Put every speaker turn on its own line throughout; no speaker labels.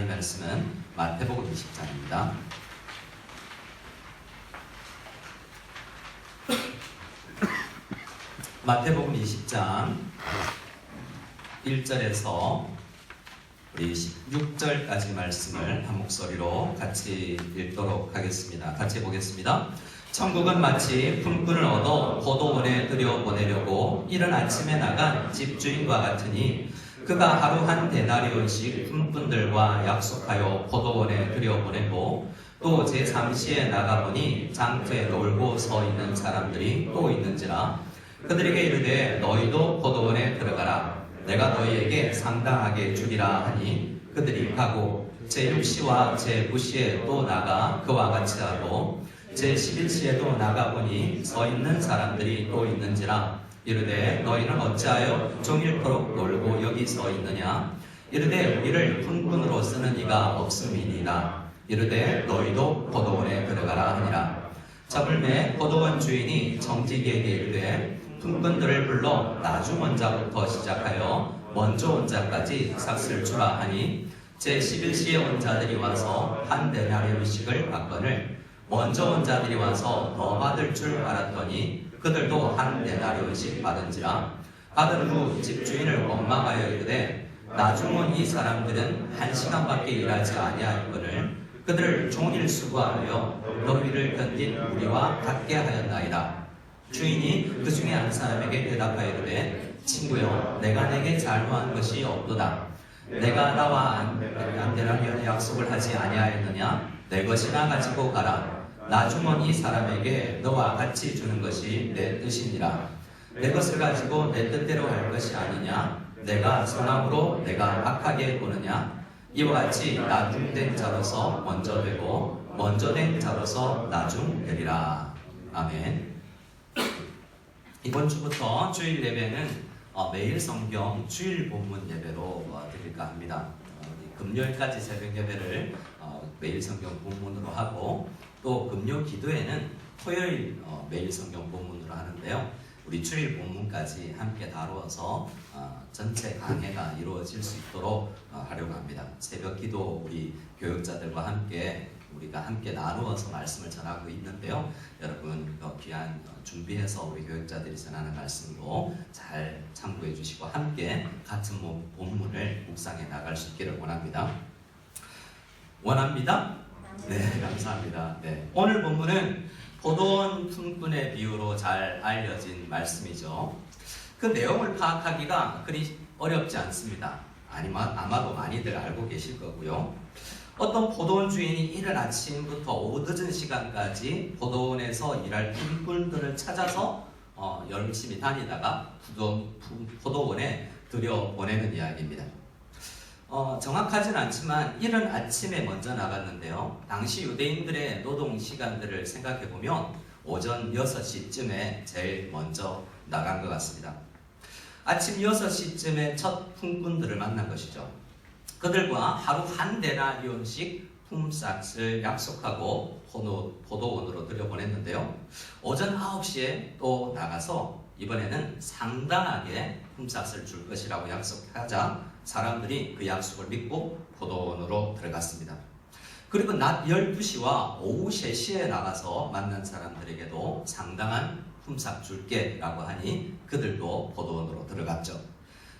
하나님 말씀은 마태복음 20장입니다. 마태복음 20장 1절에서 우리 16절까지 말씀을 한 목소리로 같이 읽도록 하겠습니다. 같이 보겠습니다. 천국은 마치 품꾼을 얻어 포도원에 들여보내려고 이른 아침에 나간 집주인과 같으니 그가 하루 한 데나리온씩 품꾼들과 약속하여 포도원에 들여보내고 또 제3시에 나가보니 장터에 놀고 서 있는 사람들이 또 있는지라 그들에게 이르되 너희도 포도원에 들어가라 내가 너희에게 상당하게 주리라 하니 그들이 가고 제6시와 제9시에 또 나가 그와 같이 하고 제11시에도 나가보니 서 있는 사람들이 또 있는지라 이르되 너희는 어찌하여 종일토록 놀고 여기 서 있느냐 이르되 우리를 품꾼으로 쓰는 이가 없음이니라 이르되 너희도 포도원에 들어가라 하니라 잡을매 포도원 주인이 정직에게 이르되 품꾼들을 불러 나중 온 자부터 시작하여 먼저 온 자까지 삭슬 주라 하니 제11시에 온 자들이 와서 한 데나리온씩을 받거늘 먼저 온 자들이 와서 더 받을 줄 알았더니 그들도 한 데나리온씩 받은지라 받은 후 집주인을 원망하여 이르되 나중 온 이 사람들은 1시간밖에 일하지 아니하였거늘 그들을 종일 수고하여 너희를 견딘 우리와 같게 하였나이다. 주인이 그 중에 한 사람에게 대답하여 이르되 친구여 내가 내게 잘못한 것이 없도다. 내가 나와 안 데나리온의 약속을 하지 아니하였느냐? 내 것이나 가지고 가라. 나중 온 이 사람에게 너와 같이 주는 것이 내 뜻이니라. 내 것을 가지고 내 뜻대로 할 것이 아니냐? 내가 선함으로 내가 악하게 보느냐? 이와 같이 나중된 자로서 먼저 되고 먼저 된 자로서 나중 되리라. 아멘. 이번 주부터 주일 예배는 매일 성경 주일 본문 예배로 드릴까 합니다. 금요일까지 새벽 예배를 매일 성경 본문으로 하고 또 금요 기도회는 토요일 매일 성경 본문으로 하는데요. 우리 주일 본문까지 함께 다루어서 전체 강해가 이루어질 수 있도록 하려고 합니다. 새벽 기도 우리 교육자들과 함께 우리가 함께 나누어서 말씀을 전하고 있는데요. 여러분 귀한 준비해서 우리 교육자들이 전하는 말씀도 잘 참고해 주시고 함께 같은 본문을 묵상해 나갈 수 있기를 원합니다. 네, 감사합니다. 네, 오늘 본문은 포도원 품꾼의 비유로 잘 알려진 말씀이죠. 그 내용을 파악하기가 그리 어렵지 않습니다. 아마도 많이들 알고 계실 거고요. 어떤 포도원 주인이 이른 아침부터 오후 늦은 시간까지 포도원에서 일할 품꾼들을 찾아서 열심히 다니다가 포도원에 들여보내는 이야기입니다. 정확하진 않지만 이른 아침에 먼저 나갔는데요. 당시 유대인들의 노동 시간들을 생각해보면 오전 6시쯤에 제일 먼저 나간 것 같습니다. 아침 6시쯤에 첫 품꾼들을 만난 것이죠. 그들과 하루 한 데나리온씩 품삯을 약속하고 포도원으로 들여보냈는데요. 오전 9시에 또 나가서 이번에는 상당하게 품삯을 줄 것이라고 약속하자 사람들이 그 약속을 믿고 포도원으로 들어갔습니다. 그리고 낮 12시와 오후 3시에 나가서 만난 사람들에게도 상당한 품삯 줄게 라고 하니 그들도 포도원으로 들어갔죠.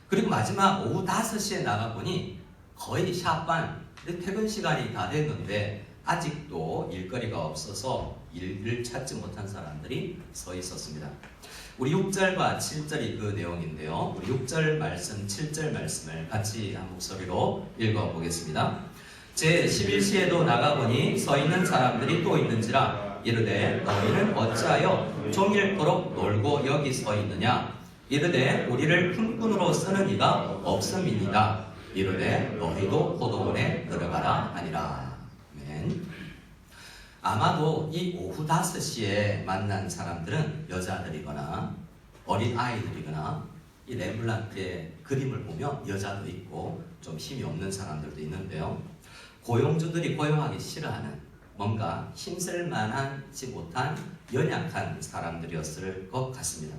그리고 마지막 오후 5시에 나가보니 거의 샤반, 퇴근 시간이 다 됐는데 아직도 일거리가 없어서 일을 찾지 못한 사람들이 서 있었습니다. 우리 6절과 7절이 그 내용인데요. 우리 6절 말씀, 7절 말씀을 같이 한 목소리로 읽어보겠습니다. 제11시에도 나가보니 서 있는 사람들이 또 있는지라 이르되 너희는 어찌하여 종일토록 놀고 여기 서 있느냐? 이르되 우리를 품꾼으로 쓰는 이가 없음이니라. 이르되 너희도 포도원에 들어가라 하니라. 아멘. 아마도 이 오후 5시에 만난 사람들은 여자들이거나 어린 아이들이거나 이 렘블란트의 그림을 보면 여자도 있고 좀 힘이 없는 사람들도 있는데요. 고용주들이 고용하기 싫어하는 뭔가 힘쓸 만하지 못한 연약한 사람들이었을 것 같습니다.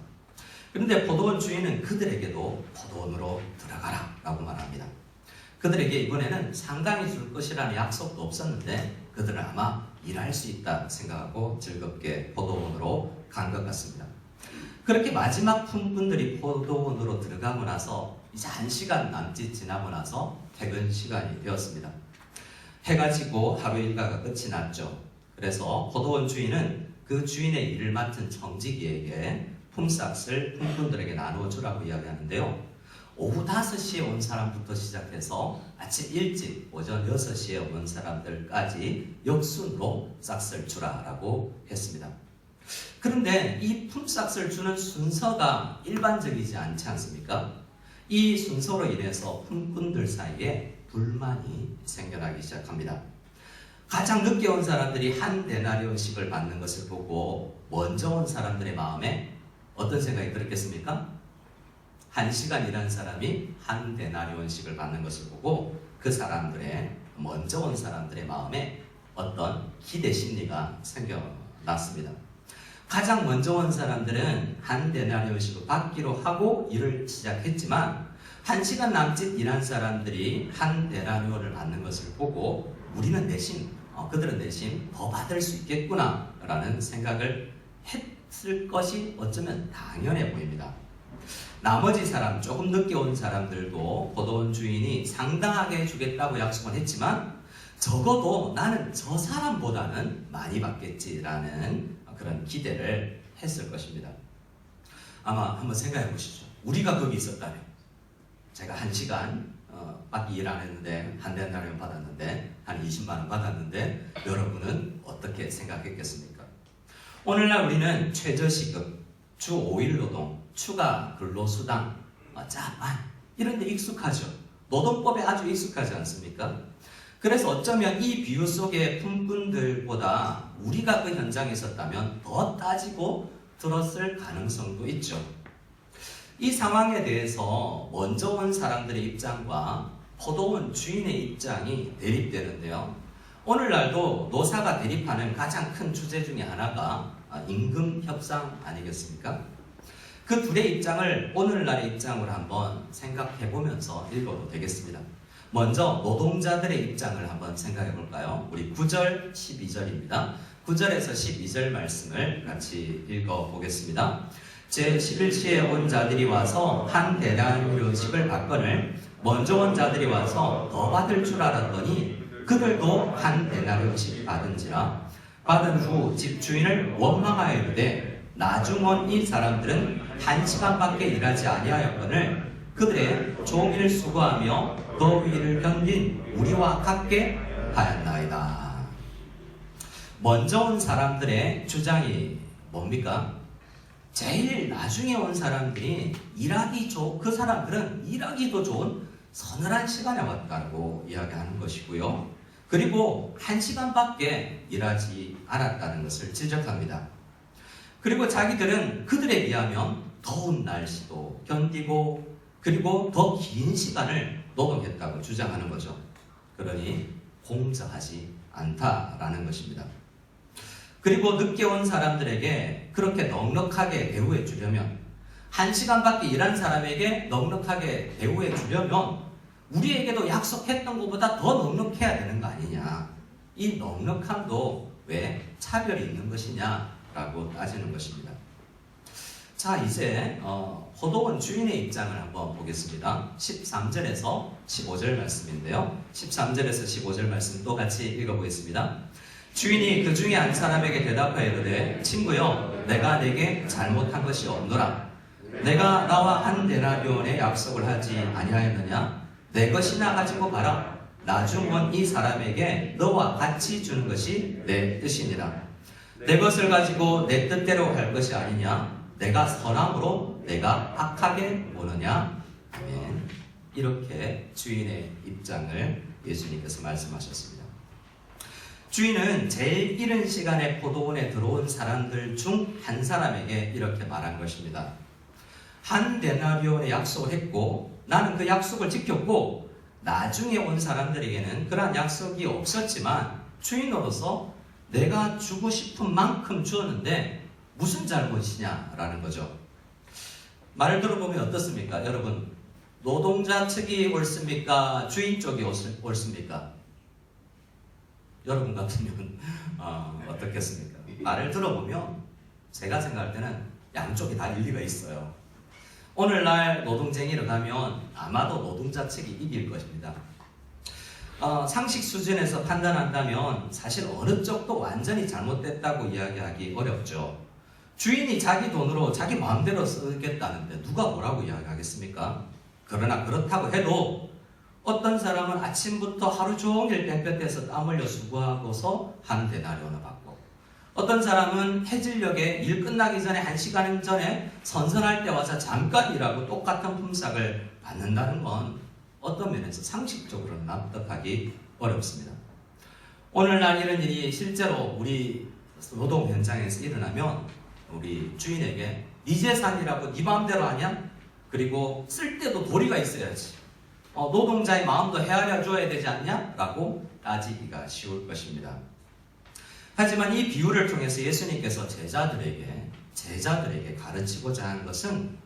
그런데 포도원 주인은 그들에게도 포도원으로 들어가라 라고 말합니다. 그들에게 이번에는 상당히 줄 것이라는 약속도 없었는데 그들은 아마 일할 수 있다 생각하고 즐겁게 포도원으로 간 것 같습니다. 그렇게 마지막 품꾼들이 포도원으로 들어가고 나서 이제 1시간 남짓 지나고 나서 퇴근 시간이 되었습니다. 해가 지고 하루 일과가 끝이 났죠. 그래서 포도원 주인은 그 주인의 일을 맡은 청지기에게 품삯을 품꾼들에게 나누어 주라고 이야기하는데요. 오후 5시에 온 사람부터 시작해서 아침 일찍 오전 6시에 온 사람들까지 역순으로 싹을 주라라고 했습니다. 그런데 이 품삯을 주는 순서가 일반적이지 않지 않습니까? 이 순서로 인해서 품꾼들 사이에 불만이 생겨나기 시작합니다. 가장 늦게 온 사람들이 한 데나리온씩을 받는 것을 보고 먼저 온 사람들의 마음에 어떤 생각이 들었겠습니까? 1시간 일한 사람이 한 데나리온씩을 받는 것을 보고 그 사람들의 먼저 온 사람들의 마음에 어떤 기대 심리가 생겨났습니다. 가장 먼저 온 사람들은 한 데나리온씩을 받기로 하고 일을 시작했지만 1시간 남짓 일한 사람들이 한 데나리온을 받는 것을 보고 우리는 그들은 대신 더 받을 수 있겠구나 라는 생각을 했을 것이 어쩌면 당연해 보입니다. 나머지 사람, 조금 늦게 온 사람들도 포도원 주인이 상당하게 주겠다고 약속은 했지만 적어도 나는 저 사람보다는 많이 받겠지라는 그런 기대를 했을 것입니다. 아마 한번 생각해 보시죠. 우리가 거기 있었다면 제가 1시간 밖에 일 안 했는데 한 데나리온 받았는데 한 20만 원 받았는데 여러분은 어떻게 생각했겠습니까? 오늘날 우리는 최저시급, 주 5일 노동, 추가 근로수당, 자반 이런 데 익숙하죠. 노동법에 아주 익숙하지 않습니까? 그래서 어쩌면 이 비유 속의 품꾼들보다 우리가 그 현장에 있었다면 더 따지고 들었을 가능성도 있죠. 이 상황에 대해서 먼저 온 사람들의 입장과 포도원 주인의 입장이 대립되는데요. 오늘날도 노사가 대립하는 가장 큰 주제 중에 하나가 임금 협상 아니겠습니까? 그 둘의 입장을 오늘날의 입장으로 한번 생각해 보면서 읽어도 되겠습니다. 먼저 노동자들의 입장을 한번 생각해 볼까요? 우리 9절, 12절입니다. 9절에서 12절 말씀을 같이 읽어 보겠습니다. 제11시에 온 자들이 와서 한 데나리온씩을 받거늘 먼저 온 자들이 와서 더 받을 줄 알았더니 그들도 한 데나리온씩 받은지라. 받은 후 집주인을 원망하여 이르되 나중 온 이 사람들은 1시간밖에 일하지 아니하였거늘 그들의 종일 수고하며 더위를 견딘 우리와 같게 하였나이다. 먼저 온 사람들의 주장이 뭡니까? 제일 나중에 온 사람들이 그 사람들은 일하기도 좋은 서늘한 시간에 왔다고 이야기하는 것이고요. 그리고 1시간밖에 일하지 않았다는 것을 지적합니다. 그리고 자기들은 그들에 비하면 더운 날씨도 견디고 그리고 더 긴 시간을 노동했다고 주장하는 거죠. 그러니 공정하지 않다라는 것입니다. 그리고 늦게 온 사람들에게 그렇게 넉넉하게 대우해 주려면 1시간밖에 일한 사람에게 넉넉하게 대우해 주려면 우리에게도 약속했던 것보다 더 넉넉해야 되는 거 아니냐. 이 넉넉함도 왜 차별이 있는 것이냐라고 따지는 것입니다. 자, 이제 포도원 주인의 입장을 한번 보겠습니다. 13절에서 15절 말씀인데요. 13절에서 15절 말씀 또 같이 읽어보겠습니다. 주인이 그 중에 한 사람에게 대답하여 이르되 친구여 내가 내게 잘못한 것이 없노라. 내가 나와 한 데나리온의 약속을 하지 아니하였느냐? 내 것이나 가지고 가라. 나중 온 이 사람에게 너와 같이 주는 것이 내 뜻이니라. 내 것을 가지고 내 뜻대로 할 것이 아니냐? 내가 선함으로 내가 악하게 보느냐? 아멘. 이렇게 주인의 입장을 예수님께서 말씀하셨습니다. 주인은 제일 이른 시간에 포도원에 들어온 사람들 중 한 사람에게 이렇게 말한 것입니다. 한 데나리온의 약속을 했고 나는 그 약속을 지켰고 나중에 온 사람들에게는 그러한 약속이 없었지만 주인으로서 내가 주고 싶은 만큼 주었는데 무슨 잘못이냐라는 거죠. 말을 들어보면 어떻습니까? 여러분, 노동자 측이 옳습니까? 주인 쪽이 옳습니까? 여러분 같으면 어떻겠습니까? 말을 들어보면 제가 생각할 때는 양쪽이 다 일리가 있어요. 오늘날 노동쟁의를 가면 아마도 노동자 측이 이길 것입니다. 상식 수준에서 판단한다면 사실 어느 쪽도 완전히 잘못됐다고 이야기하기 어렵죠. 주인이 자기 돈으로 자기 마음대로 쓰겠다는데 누가 뭐라고 이야기하겠습니까? 그러나 그렇다고 해도 어떤 사람은 아침부터 하루 종일 땡볕에서 땀 흘려 수고하고서 한 데나리온을 받고, 어떤 사람은 해질녘에 일 끝나기 전에 1시간 전에 선선할 때 와서 잠깐 일하고 똑같은 품삯을 받는다는 건 어떤 면에서 상식적으로는 납득하기 어렵습니다. 오늘날 이런 일이 실제로 우리 노동 현장에서 일어나면 우리 주인에게 네 재산이라고 네 마음대로 하냐? 그리고 쓸 때도 도리가 있어야지. 노동자의 마음도 헤아려 줘야 되지 않냐? 라고 따지기가 쉬울 것입니다. 하지만 이 비유를 통해서 예수님께서 제자들에게 가르치고자 하는 것은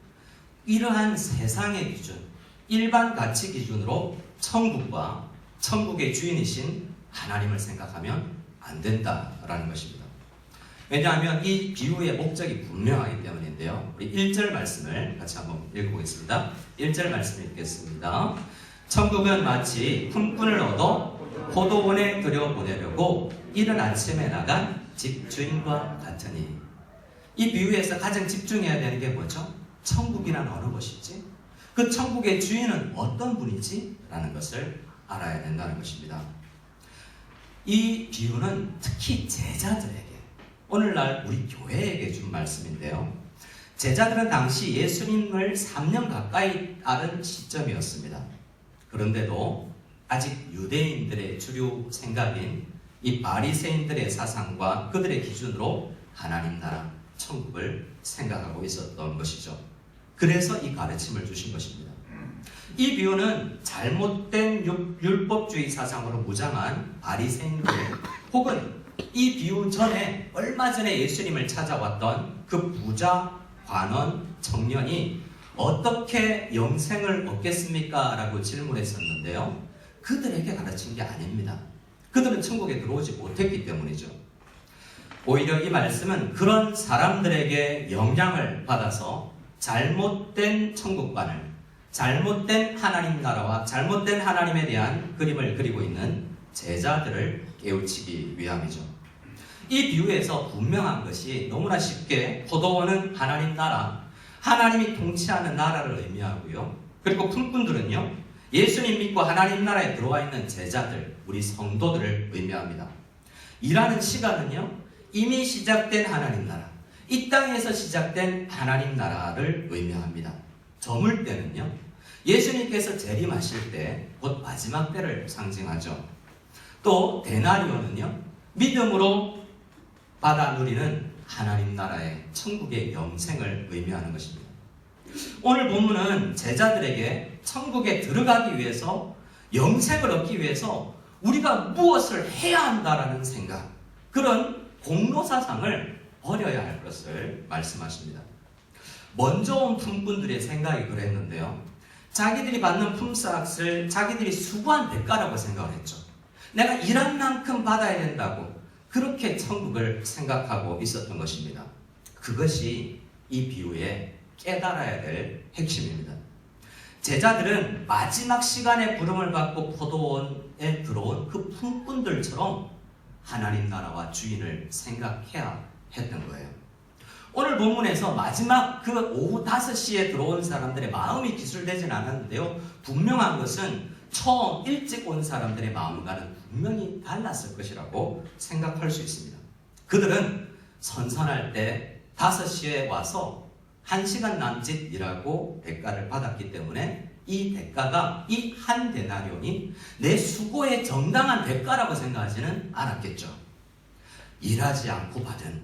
이러한 세상의 기준, 일반 가치 기준으로 천국과 천국의 주인이신 하나님을 생각하면 안 된다라는 것입니다. 왜냐하면 이 비유의 목적이 분명하기 때문인데요. 우리 1절 말씀을 같이 한번 읽어보겠습니다. 1절 말씀 읽겠습니다. 천국은 마치 품꾼을 얻어 포도원에 들여보내려고 이른 아침에 나간 집주인과 같으니. 이 비유에서 가장 집중해야 되는 게 뭐죠? 천국이란 어느 곳이지? 그 천국의 주인은 어떤 분이지? 라는 것을 알아야 된다는 것입니다. 이 비유는 특히 제자들에게, 오늘날 우리 교회에게 준 말씀인데요. 제자들은 당시 예수님을 3년 가까이 따른 시점이었습니다. 그런데도 아직 유대인들의 주류 생각인 이 바리새인들의 사상과 그들의 기준으로 하나님 나라, 천국을 생각하고 있었던 것이죠. 그래서 이 가르침을 주신 것입니다. 이 비유는 잘못된 율법주의 사상으로 무장한 바리새인들, 혹은 이 비유 전에 얼마 전에 예수님을 찾아왔던 그 부자, 관원, 청년이 어떻게 영생을 얻겠습니까? 라고 질문했었는데요. 그들에게 가르친 게 아닙니다. 그들은 천국에 들어오지 못했기 때문이죠. 오히려 이 말씀은 그런 사람들에게 영향을 받아서 잘못된 천국관을, 잘못된 하나님 나라와 잘못된 하나님에 대한 그림을 그리고 있는 제자들을 깨우치기 위함이죠. 이 비유에서 분명한 것이 너무나 쉽게 포도원은 하나님 나라, 하나님이 통치하는 나라를 의미하고요. 그리고 품꾼들은요, 예수님 믿고 하나님 나라에 들어와 있는 제자들, 우리 성도들을 의미합니다. 일하는 시간은요, 이미 시작된 하나님 나라, 이 땅에서 시작된 하나님 나라를 의미합니다. 저물 때는요, 예수님께서 재림하실 때 곧 마지막 때를 상징하죠. 또 데나리온은요, 믿음으로 받아 누리는 하나님 나라의 천국의 영생을 의미하는 것입니다. 오늘 본문은 제자들에게 천국에 들어가기 위해서, 영생을 얻기 위해서 우리가 무엇을 해야 한다라는 생각, 그런 공로사상을 버려야 할 것을 말씀하십니다. 먼저 온 품꾼들의 생각이 그랬는데요. 자기들이 받는 품삯을 자기들이 수고한 대가라고 생각을 했죠. 내가 일한 만큼 받아야 된다고 그렇게 천국을 생각하고 있었던 것입니다. 그것이 이 비유의 깨달아야 될 핵심입니다. 제자들은 마지막 시간에 부름을 받고 포도원에 들어온 그 품꾼들처럼 하나님 나라와 주인을 생각해야 했던 거예요. 오늘 본문에서 마지막 그 오후 5시에 들어온 사람들의 마음이 기술되진 않았는데요. 분명한 것은 처음 일찍 온 사람들의 마음과는 분명히 달랐을 것이라고 생각할 수 있습니다. 그들은 선선할 때 5시에 와서 1시간 남짓 일하고 대가를 받았기 때문에 이 대가가, 이 한 데나리온이 내 수고의 정당한 대가라고 생각하지는 않았겠죠. 일하지 않고 받은,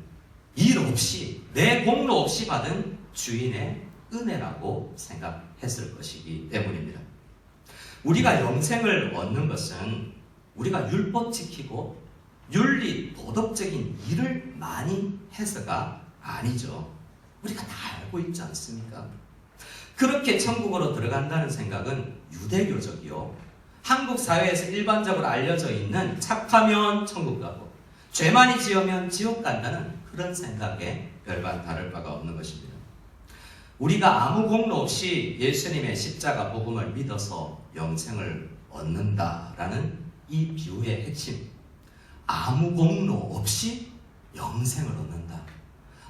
일 없이, 내 공로 없이 받은 주인의 은혜라고 생각했을 것이기 때문입니다. 우리가 영생을 얻는 것은 우리가 율법 지키고 윤리, 도덕적인 일을 많이 해서가 아니죠. 우리가 다 알고 있지 않습니까? 그렇게 천국으로 들어간다는 생각은 유대교적이요. 한국 사회에서 일반적으로 알려져 있는 착하면 천국 가고 죄 많이 지으면 지옥 간다는 그런 생각에 별반 다를 바가 없는 것입니다. 우리가 아무 공로 없이 예수님의 십자가 복음을 믿어서 영생을 얻는다라는 이 비유의 핵심, 아무 공로 없이 영생을 얻는다,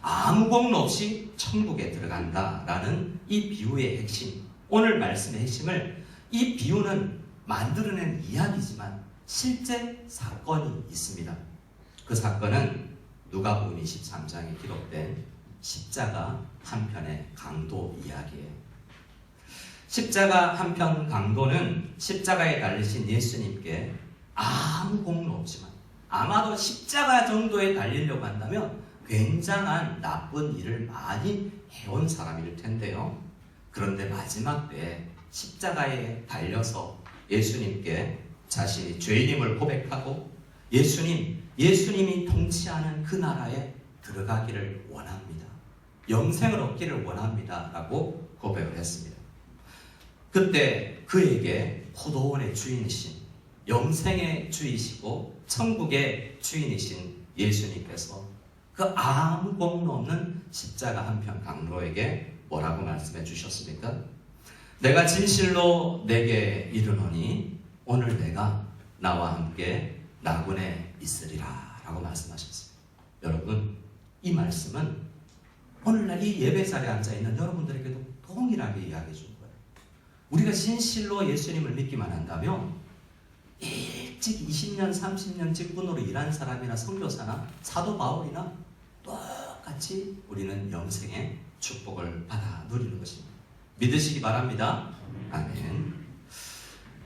아무 공로 없이 천국에 들어간다라는 이 비유의 핵심, 오늘 말씀의 핵심을, 이 비유는 만들어낸 이야기지만 실제 사건이 있습니다. 그 사건은 누가복음 23장에 기록된 십자가 한 편의 강도 이야기예요. 십자가 한 편 강도는 십자가에 달리신 예수님께 아무 공로 없지만, 아마도 십자가 정도에 달리려고 한다면 굉장한 나쁜 일을 많이 해온 사람일 텐데요. 그런데 마지막 때에 십자가에 달려서 예수님께 자신이 죄인임을 고백하고 예수님이 통치하는 그 나라에 들어가기를 원합니다. 영생을 얻기를 원합니다. 라고 고백을 했습니다. 그때 그에게 포도원의 주인이신, 영생의 주이시고 천국의 주인이신 예수님께서 그 아무 공로 없는 십자가 한 편 강도에게 뭐라고 말씀해 주셨습니까? 내가 진실로 내게 이르노니 오늘 내가 나와 함께 낙원에 있으리라 라고 말씀하셨습니다. 여러분, 이 말씀은 오늘날 이 예배자리에 앉아있는 여러분들에게도 동일하게 이야기해 준 거예요. 우리가 진실로 예수님을 믿기만 한다면 일찍 20년, 30년 직분으로 일한 사람이나 선교사나 사도 바울이나 똑같이 우리는 영생의 축복을 받아 누리는 것입니다. 믿으시기 바랍니다. 아멘.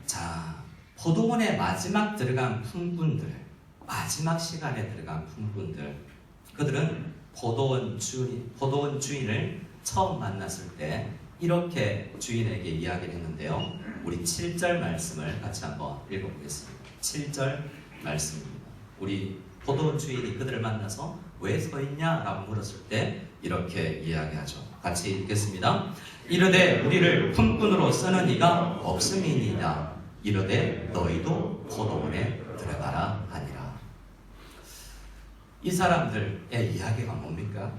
자, 포도원에 마지막 들어간 품꾼들, 마지막 시간에 들어간 품꾼들, 그들은 포도원 주인을 처음 만났을 때 이렇게 주인에게 이야기를 했는데요. 우리 7절 말씀을 같이 한번 읽어보겠습니다. 7절 말씀입니다. 우리 포도원 주인이 그들을 만나서 왜 서 있냐? 라고 물었을 때 이렇게 이야기하죠. 같이 읽겠습니다. 이르되 우리를 품꾼으로 쓰는 이가 없음이니이다. 이르되 너희도 포도원에 들어가라 하니라. 이 사람들의 이야기가 뭡니까?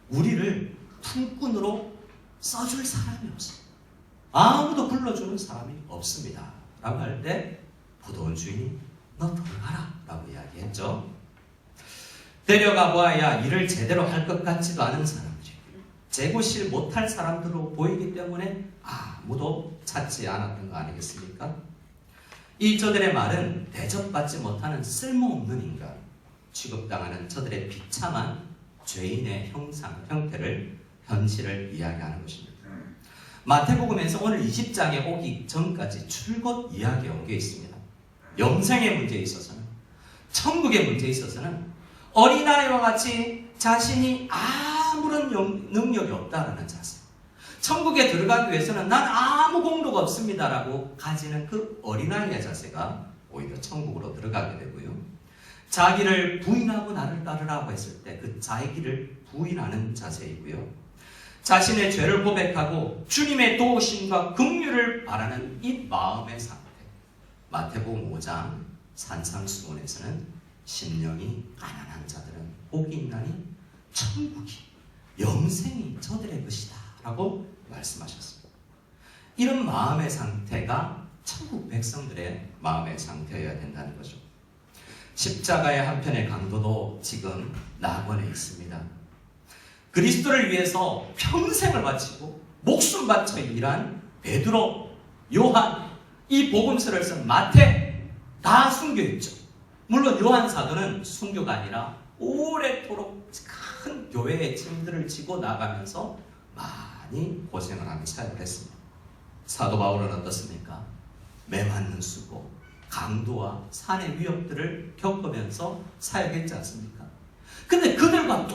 우리를 품꾼으로 써줄 사람이 없어요. 아무도 불러주는 사람이 없습니다. 라고 할 때 포도원 주인이 너 들어가라 라고 이야기했죠. 데려가 보아야 일을 제대로 할 것 같지도 않은 사람들이, 재고실 못할 사람들로 보이기 때문에 아무도 찾지 않았던 거 아니겠습니까? 이 저들의 말은 대접받지 못하는 쓸모없는 인간, 취급당하는 저들의 비참한 죄인의 형태를, 현실을 이야기하는 것입니다. 마태복음에서 오늘 20장에 오기 전까지 줄곧 이야기해 온 게 있습니다. 영생의 문제에 있어서는, 천국의 문제에 있어서는 어린아이와 같이 자신이 아무런 능력이 없다라는 자세, 천국에 들어가기 위해서는 난 아무 공로가 없습니다라고 가지는 그 어린아이의 자세가 오히려 천국으로 들어가게 되고요. 자기를 부인하고 나를 따르라고 했을 때 그 자기를 부인하는 자세이고요. 자신의 죄를 고백하고 주님의 도우심과 긍휼을 바라는 이 마음의 상태, 마태복음 5장 산상수훈에서는 심령이 가난한 자들은 복이 있나니 천국이, 영생이 저들의 것이다 라고 말씀하셨습니다. 이런 마음의 상태가 천국 백성들의 마음의 상태여야 된다는 거죠. 십자가의 한편의 강도도 지금 낙원에 있습니다. 그리스도를 위해서 평생을 바치고 목숨 바쳐 일한 베드로, 요한, 이 복음서를 쓴 마태 다 순교했죠. 물론 요한 사도는 순교가 아니라 오래도록 큰 교회의 짐들을 지고 나가면서 많이 고생을 하며 사역을 했습니다. 사도 바울은 어떻습니까? 매맞는 수고, 강도와 산의 위협들을 겪으면서 사역했지 않습니까? 근데 그들과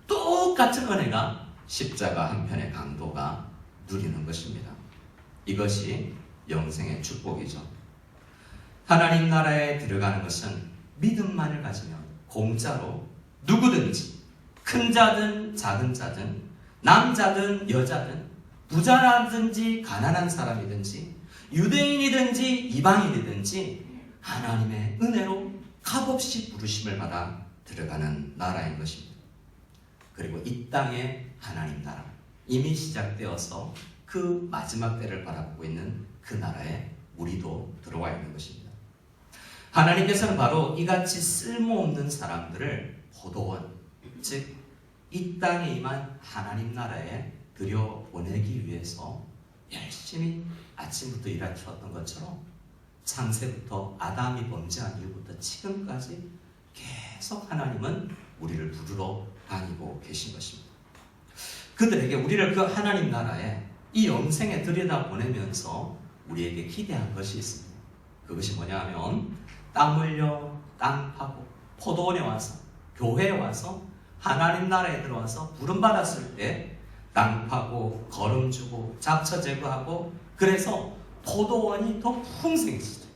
똑같은 은혜가 십자가 한편의 강도가 누리는 것입니다. 이것이 영생의 축복이죠. 하나님 나라에 들어가는 것은 믿음만을 가지면 공짜로 누구든지, 큰 자든 작은 자든 남자든 여자든 부자라든지 가난한 사람이든지 유대인이든지 이방인이든지 하나님의 은혜로 값없이 부르심을 받아 들어가는 나라인 것입니다. 그리고 이 땅의 하나님 나라 이미 시작되어서 그 마지막 때를 바라보고 있는 그 나라에 우리도 들어와 있는 것입니다. 하나님께서는 바로 이같이 쓸모없는 사람들을 포도원, 즉 이 땅에 임한 하나님 나라에 들여보내기 위해서 열심히 아침부터 일하셨던 것처럼 창세부터 아담이 범죄한 이후부터 지금까지 계속 하나님은 우리를 부르러 다니고 계신 것입니다. 그들에게 우리를 그 하나님 나라에 이 영생에 들여다보내면서 우리에게 기대한 것이 있습니다. 그것이 뭐냐 하면 땅 물려 땅 파고 포도원에 와서 교회에 와서 하나님 나라에 들어와서 부름받았을 때 땅 파고 거름 주고 잡초 제거하고 그래서 포도원이 더 풍성해지죠.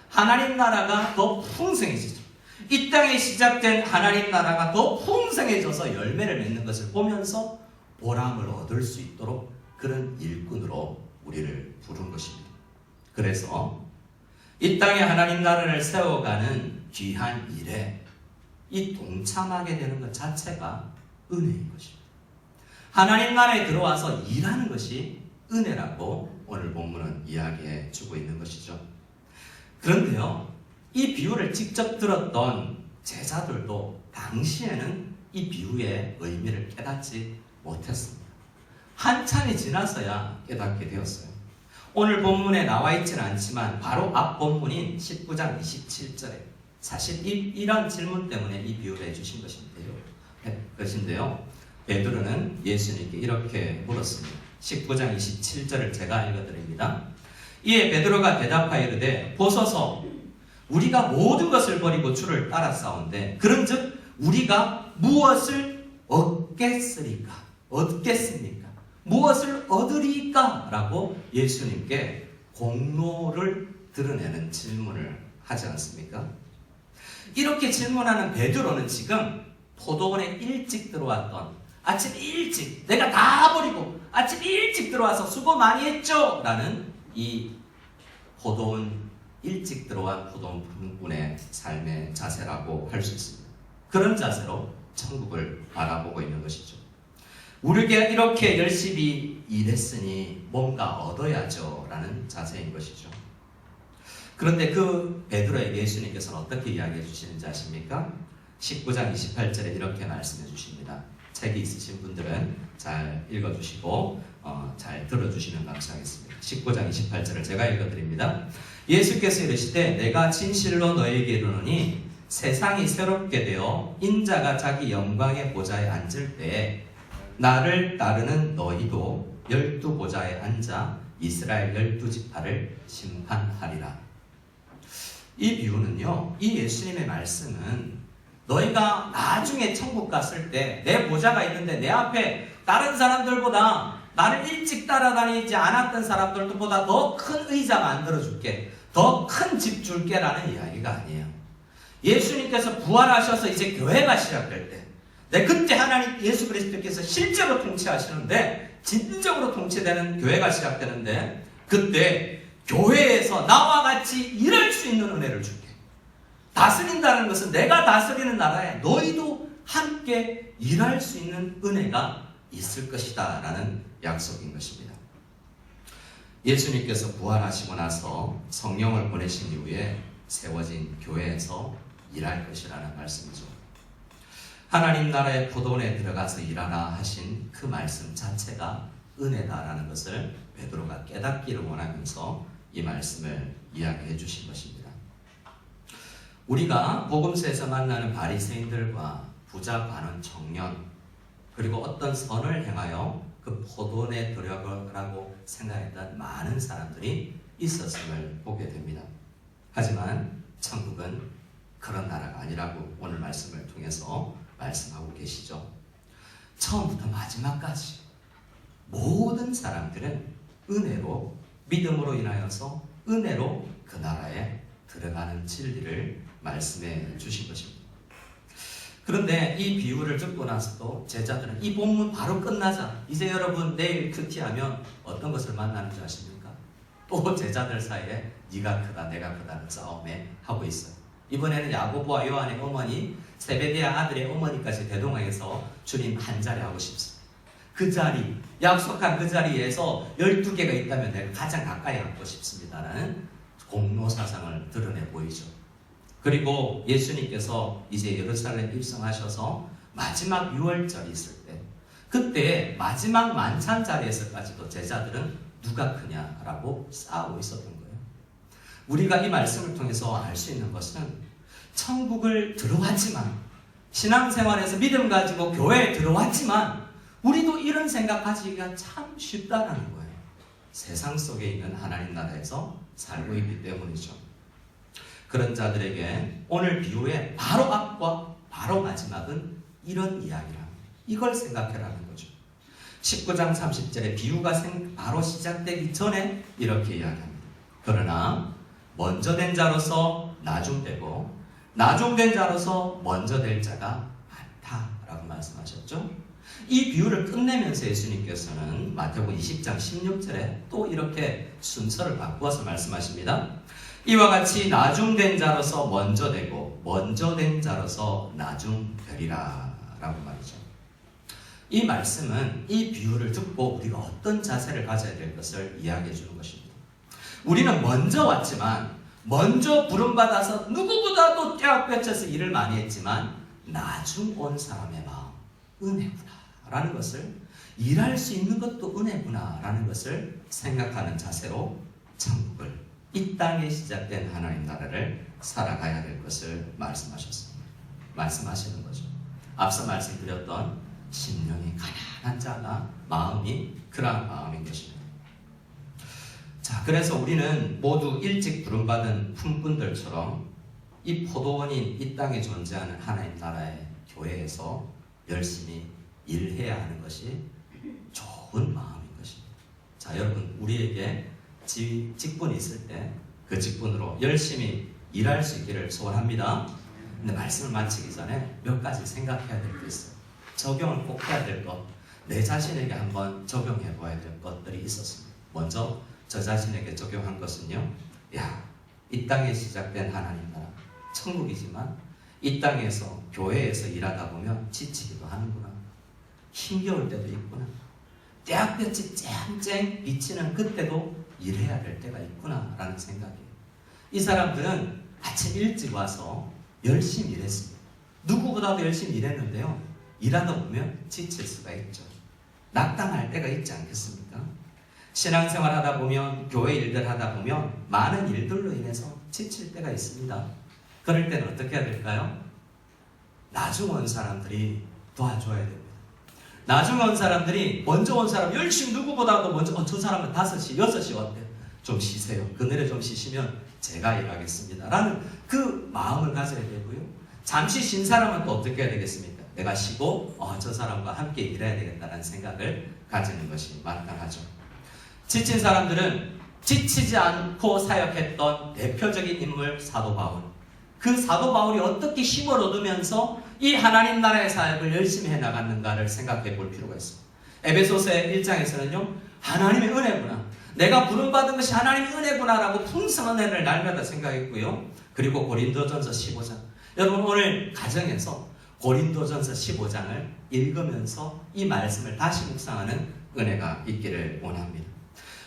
하나님 나라가 더 풍성해지죠. 이 땅에 시작된 하나님 나라가 더 풍성해져서 열매를 맺는 것을 보면서 보람을 얻을 수 있도록 그런 일꾼으로 우리를 부른 것입니다. 그래서 이 땅에 하나님 나라를 세워가는 귀한 일에 이 동참하게 되는 것 자체가 은혜인 것입니다. 하나님 나라에 들어와서 일하는 것이 은혜라고 오늘 본문은 이야기해 주고 있는 것이죠. 그런데요, 이 비유를 직접 들었던 제자들도 당시에는 이 비유의 의미를 깨닫지 못했습니다. 한참이 지나서야 깨닫게 되었어요. 오늘 본문에 나와 있지는 않지만 바로 앞 본문인 19장 27절에 사실 이런 질문 때문에 이 비유를 해주신 것인데요. 베드로는 예수님께 이렇게 물었습니다. 19장 27절을 제가 읽어드립니다. 이에 베드로가 대답하여 이르되 보소서 우리가 모든 것을 버리고 주를 따라싸운데 그런즉 우리가 무엇을 얻겠습니까? 무엇을 얻으리까? 라고 예수님께 공로를 드러내는 질문을 하지 않습니까? 이렇게 질문하는 베드로는 지금 포도원에 일찍 들어왔던 아침 일찍 내가 다 버리고 아침 일찍 들어와서 수고 많이 했죠? 라는 이 포도원 일찍 들어온 포도원 분의 삶의 자세라고 할 수 있습니다. 그런 자세로 천국을 바라보고 있는 것이죠. 우리가 이렇게 열심히 일했으니 뭔가 얻어야죠 라는 자세인 것이죠. 그런데 그 베드로에게 예수님께서는 어떻게 이야기해 주시는지 아십니까? 19장 28절에 이렇게 말씀해 주십니다. 책이 있으신 분들은 잘 읽어주시고 잘 들어주시면 감사하겠습니다. 19장 28절을 제가 읽어드립니다. 예수께서 이르시되 내가 진실로 너에게 이르노니 세상이 새롭게 되어 인자가 자기 영광의 보좌에 앉을 때에 나를 따르는 너희도 12보좌에 앉아 이스라엘 12지파를 심판하리라. 이 비유는요, 이 예수님의 말씀은 너희가 나중에 천국 갔을 때 내 보좌가 있는데 내 앞에 다른 사람들보다 나를 일찍 따라다니지 않았던 사람들보다 더 큰 의자 만들어줄게, 더 큰 집 줄게 라는 이야기가 아니에요. 예수님께서 부활하셔서 이제 교회가 시작될 때 그때 하나님 예수 그리스도께서 실제로 통치하시는데 진정으로 통치되는 교회가 시작되는데 그때 교회에서 나와 같이 일할 수 있는 은혜를 줄게. 다스린다는 것은 내가 다스리는 나라에 너희도 함께 일할 수 있는 은혜가 있을 것이다 라는 약속인 것입니다. 예수님께서 부활하시고 나서 성령을 보내신 이후에 세워진 교회에서 일할 것이라는 말씀이죠. 하나님 나라의 포도원에 들어가서 일하라 하신 그 말씀 자체가 은혜다라는 것을 베드로가 깨닫기를 원하면서 이 말씀을 이야기해 주신 것입니다. 우리가 복음서에서 만나는 바리새인들과 부자 많은 청년 그리고 어떤 선을 행하여 그 포도원에 들어가라고 생각했던 많은 사람들이 있었음을 보게 됩니다. 하지만 천국은 그런 나라가 아니라고 오늘 말씀을 통해서 말씀하고 계시죠. 처음부터 마지막까지 모든 사람들은 은혜로 믿음으로 인하여서 은혜로 그 나라에 들어가는 진리를 말씀해 주신 것입니다. 그런데 이 비유를 듣고 나서도 제자들은 이 본문 바로 끝나자 이제 여러분 내일 큐티하면 어떤 것을 만나는 줄 아십니까? 또 제자들 사이에 네가 크다 내가 크다는 싸움에 하고 있어요. 이번에는 야고보와 요한의 어머니 세베대야 아들의 어머니까지 대동하여서 주님 한 자리 하고 싶습니다. 그 자리, 약속한 그 자리에서 12개가 있다면 내가 가장 가까이 하고 싶습니다라는 공로사상을 드러내 보이죠. 그리고 예수님께서 이제 예루살렘 입성하셔서 마지막 6월절이 있을 때 그때 마지막 만찬 자리에서까지도 제자들은 누가 크냐라고 싸우고 있었던 거예요. 우리가 이 말씀을 통해서 알 수 있는 것은 천국을 들어왔지만 신앙생활에서 믿음 가지고 교회에 들어왔지만 우리도 이런 생각 가지기가 참 쉽다라는 거예요. 세상 속에 있는 하나님 나라에서 살고 있기 때문이죠. 그런 자들에게 오늘 비유의 바로 앞과 바로 마지막은 이런 이야기라. 이걸 생각해라는 거죠. 19장 30절에 비유가 바로 시작되기 전에 이렇게 이야기합니다. 그러나 먼저 된 자로서 나중되고 나중된 자로서 먼저 될 자가 많다라고 말씀하셨죠. 이 비유를 끝내면서 예수님께서는 마태복음 20장 16절에 또 이렇게 순서를 바꾸어서 말씀하십니다. 이와 같이 나중된 자로서 먼저 되고 먼저 된 자로서 나중되리라 라고 말이죠. 이 말씀은 이 비유를 듣고 우리가 어떤 자세를 가져야 될 것을 이야기해 주는 것입니다. 우리는 먼저 왔지만 먼저 부름받아서 누구보다도 떼어빼쳐서 일을 많이 했지만 나중 온 사람의 마음 은혜구나 라는 것을 일할 수 있는 것도 은혜구나 라는 것을 생각하는 자세로 천국을 이 땅에 시작된 하나님 나라를 살아가야 될 것을 말씀하셨습니다. 말씀하시는 거죠. 앞서 말씀드렸던 심령이 가난한 자가 마음이 그러한 마음인 것입니다. 자, 그래서 우리는 모두 일찍 부름받은 품꾼들처럼 이 포도원인 이 땅에 존재하는 하나님 나라의 교회에서 열심히 일해야 하는 것이 좋은 마음인 것입니다. 자, 여러분 우리에게 직분이 있을 때 그 직분으로 열심히 일할 수 있기를 소원합니다. 근데 말씀을 마치기 전에 몇 가지 생각해야 될 게 있어요. 적용을 꼭 해야 될 것, 내 자신에게 한번 적용해 봐야 될 것들이 있었습니다. 먼저 저 자신에게 적용한 것은요, 이 땅에 시작된 하나님 나라, 천국이지만 이 땅에서 교회에서 일하다 보면 지치기도 하는구나. 힘겨울 때도 있구나. 떼약볕이 쨍쨍 비치는 그때도 일해야 될 때가 있구나 라는 생각이에요. 이 사람들은 아침 일찍 와서 열심히 일했습니다. 누구보다도 열심히 일했는데요, 일하다 보면 지칠 수가 있죠. 낙담할 때가 있지 않겠습니까? 신앙생활 하다 보면, 교회 일들 하다 보면 많은 일들로 인해서 지칠 때가 있습니다. 그럴 때는 어떻게 해야 될까요? 나중 온 사람들이 도와줘야 됩니다. 나중에 온 사람들이 먼저 온 사람 열심히 누구보다도 먼저 저 사람은 5시, 6시 왔대. 좀 쉬세요. 그늘에 좀 쉬시면 제가 일하겠습니다. 라는 그 마음을 가져야 되고요. 잠시 쉰 사람은 또 어떻게 해야 되겠습니까? 내가 쉬고 저 사람과 함께 일해야 되겠다는 생각을 가지는 것이 마땅하죠. 지친 사람들은 지치지 않고 사역했던 대표적인 인물 사도 바울. 그 사도 바울이 어떻게 힘을 얻으면서 이 하나님 나라의 사역을 열심히 해나갔는가를 생각해 볼 필요가 있습니다. 에베소서의 1장에서는요, 하나님의 은혜구나, 내가 부름받은 것이 하나님의 은혜구나 라고 풍성한 은혜를 날마다 생각했고요. 그리고 고린도전서 15장, 여러분 오늘 가정에서 고린도전서 15장을 읽으면서 이 말씀을 다시 묵상하는 은혜가 있기를 원합니다.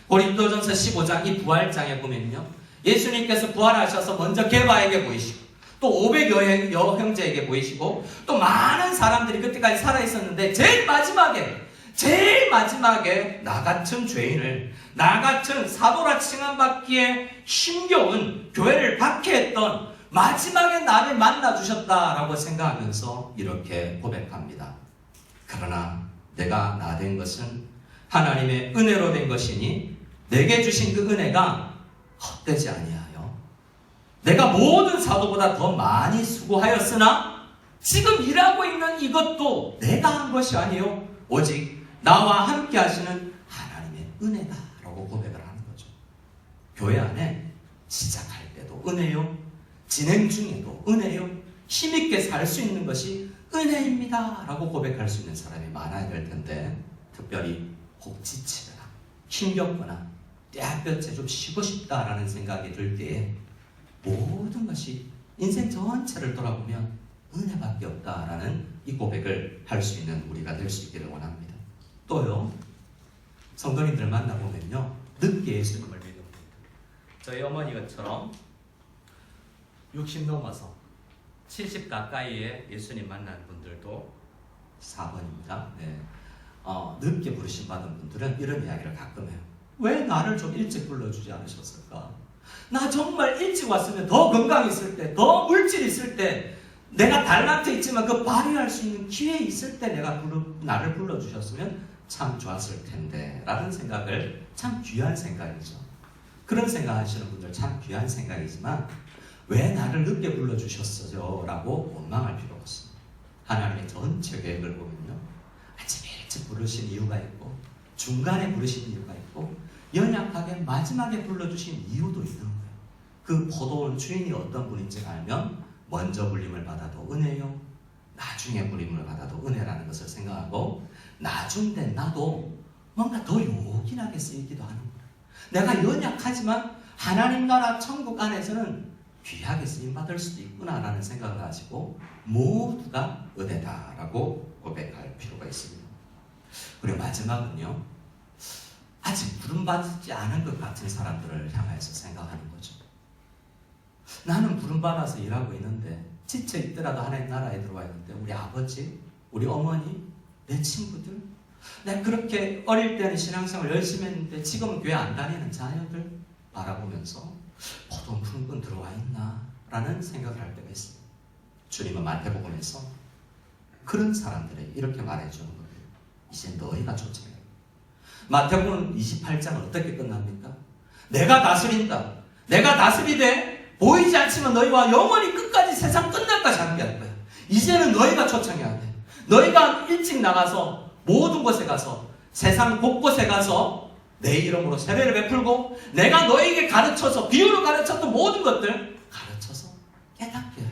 고린도전서 15장 이 부활장에 보면요, 예수님께서 부활하셔서 먼저 게바에게 보이시고 또 500여 형제에게 보이시고 또 많은 사람들이 그때까지 살아있었는데 제일 마지막에 나 같은 죄인을, 나 같은 사도라 칭함받기에 힘겨운 교회를 박해했던 마지막에 나를 만나주셨다라고 생각하면서 이렇게 고백합니다. 그러나 내가 나 된 것은 하나님의 은혜로 된 것이니 내게 주신 그 은혜가 헛되지 아니하여 내가 모든 사도보다 더 많이 수고하였으나 지금 일하고 있는 이것도 내가 한 것이 아니요 오직 나와 함께 하시는 하나님의 은혜다라고 고백을 하는 거죠. 교회 안에 시작할 때도 은혜요, 진행 중에도 은혜요, 힘있게 살 수 있는 것이 은혜입니다 라고 고백할 수 있는 사람이 많아야 될 텐데, 특별히 혹 지치거나 힘겹거나 떼학볕에 좀 쉬고 싶다라는 생각이 들 때에 모든 것이 인생 전체를 돌아보면 은혜밖에 없다라는 이 고백을 할 수 있는 우리가 될 수 있기를 원합니다. 또요, 성도님들 만나보면요, 늦게 예수님을 믿습니다. 저희 어머니처럼 60 넘어서 70 가까이에 예수님 만난 분들도 4번입니다. 네. 늦게 부르심 받은 분들은 이런 이야기를 가끔 해요. 왜 나를 좀 일찍 불러주지 않으셨을까? 나 정말 일찍 왔으면 더 건강했을 때, 더 물질 있을 때, 내가 달란트 있지만 그 발휘할 수 있는 기회 있을 때 나를 불러주셨으면 참 좋았을 텐데 라는 생각을, 참 귀한 생각이죠. 그런 생각하시는 분들 참 귀한 생각이지만 왜 나를 늦게 불러주셨어요? 라고 원망할 필요가 없습니다. 하나님의 전체 계획을 보면요, 아침에 일찍 부르신 이유가 있고, 중간에 부르신 이유가 있고, 연약하게 마지막에 불러주신 이유도 있는 거예요. 그 포도원 주인이 어떤 분인지 알면 먼저 불림을 받아도 은혜요, 나중에 불림을 받아도 은혜라는 것을 생각하고, 나중된 나도 뭔가 더 요긴하게 쓰이기도 하는 거예요. 내가 연약하지만 하나님 나라 천국 안에서는 귀하게 쓰임받을 수도 있구나라는 생각을 하시고 모두가 은혜다라고 고백할 필요가 있습니다. 그리고 마지막은요, 아직 부름받지 않은 것 같은 사람들을 향해서 생각하는 거죠. 나는 부름받아서 일하고 있는데, 지쳐 있더라도 하나님 나라에 들어와 있는데 우리 아버지, 우리 어머니, 내 친구들, 내가 그렇게 어릴 때는 신앙생활 열심히 했는데 지금은 교회 안 다니는 자녀들 바라보면서 보통 푸른꾼 들어와 있나? 라는 생각을 할 때가 있습니다. 주님은 마태복음에서 그런 사람들에게 이렇게 말해주는 거예요. 이제 너희가 초청해. 마태복음 28장은 어떻게 끝납니까? 내가 다스린다. 내가 다스리되 보이지 않지만 너희와 영원히 끝까지 세상 끝날까지 함께할 거야. 이제는 너희가 초청해야 돼. 너희가 일찍 나가서 모든 곳에 가서, 세상 곳곳에 가서 내 이름으로 세례를 베풀고, 내가 너에게 가르쳐서, 비유로 가르쳤던 모든 것들 가르쳐서 깨닫게 해요.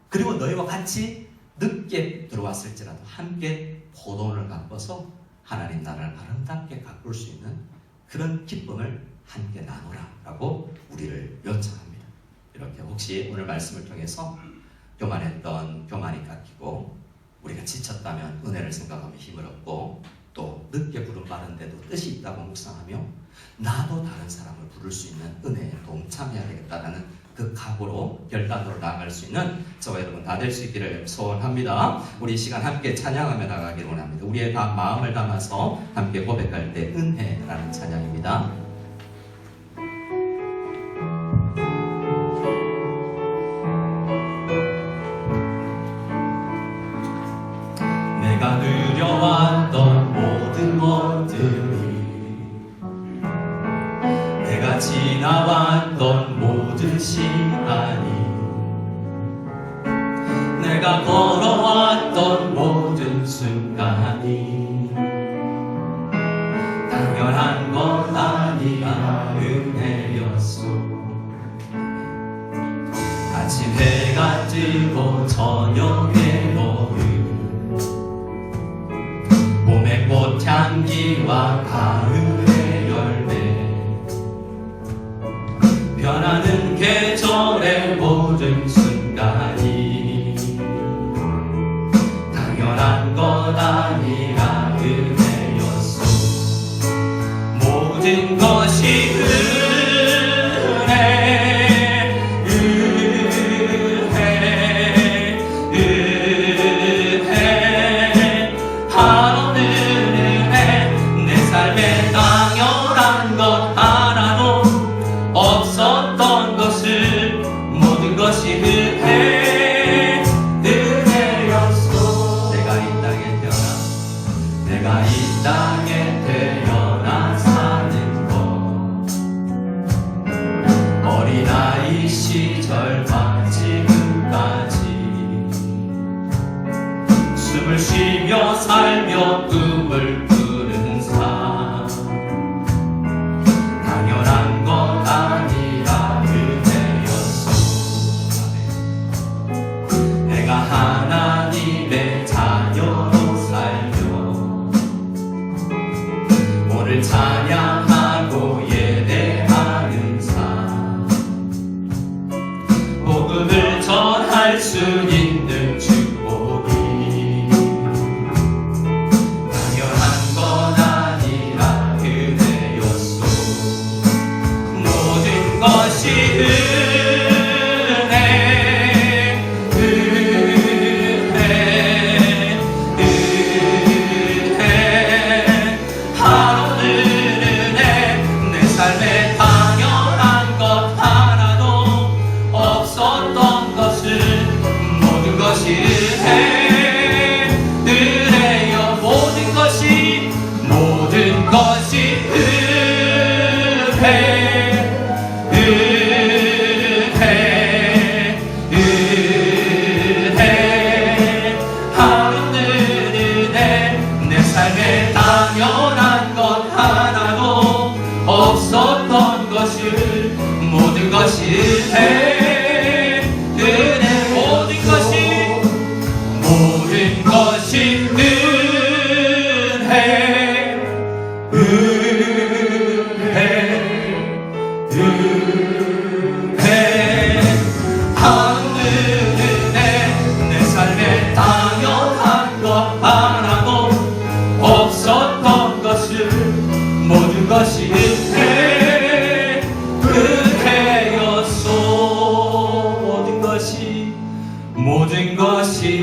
그리고 너희와 같이 늦게 들어왔을지라도 함께 포도원을 가꿔서 하나님 나라를 아름답게 가꿀 수 있는 그런 기쁨을 함께 나누라 라고 우리를 요청합니다. 이렇게 혹시 오늘 말씀을 통해서 교만했던 교만이 깎이고, 우리가 지쳤다면 은혜를 생각하며 힘을 얻고, 또 늦게 부름받은데도 뜻이 있다고 묵상하며 나도 다른 사람을 부를 수 있는 은혜에 동참해야 되겠다라는 그 각오로, 결단으로 나아갈 수 있는 저와 여러분 다 될 수 있기를 소원합니다. 우리 이 시간 함께 찬양하며 나가기를 원합니다. 우리의 다 마음을 담아서 함께 고백할 때 은혜라는 찬양입니다. 내가 누려왔던 모든 것들이, 내가 지나왔던 모든 시간이, 내가 걸어왔던 모든 순간이 당연한 건 아니라 은혜였소. 아침 해가 뜨고 저녁에 노을, 봄의 꽃향기와 가을의 열매, 변하는 계절의 모든 순간이 당연한 것 아니라 은혜였소. 모든 것이 당연한 것 하나도 없었던 것을, 모든 것이 은혜였소. 내가 이 땅에 태어나 사는 것, 어린아이 시절과 지금까지 숨을 쉬며 살며 꿈을 꾸는 삶, 당연한 것 아니라 은혜였소. 내가 하나님의 은혜 은혜 모든 것이 은혜 하늘 은혜 내 삶에 당연한 것 하나도 없었던 것을 모든 것이 은혜였소 모든 것이